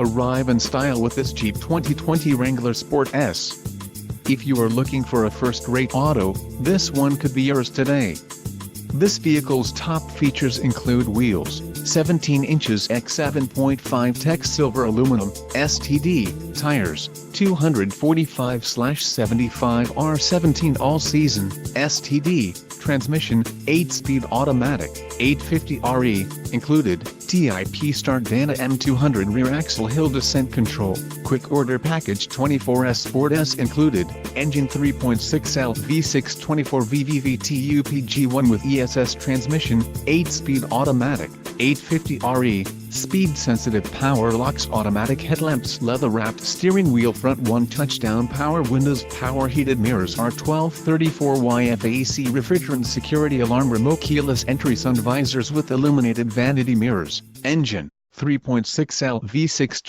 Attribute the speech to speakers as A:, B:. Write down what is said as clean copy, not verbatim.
A: Arrive in style with this Jeep 2020 Wrangler Sport S. If you are looking for a first-rate auto, this one could be yours today. This vehicle's top features include wheels, 17 inches x 7.5 Tech Silver Aluminum, STD, tires, 245/75 R17 All-Season, STD, transmission, 8-speed automatic, 850RE, included, TIP Start Dana M200 rear axle hill descent control, quick order package 24S Sport S included, engine 3.6L V6 24 VVVT-UPG1 with ESS transmission, 8-speed automatic, 850RE, speed-sensitive power locks, automatic headlamps, leather-wrapped steering wheel, front one touchdown power windows, power heated mirrors, R1234YFAC refrigerant security alarm, remote keyless entry, sun visors with illuminated vanity mirrors, engine 3.6L V6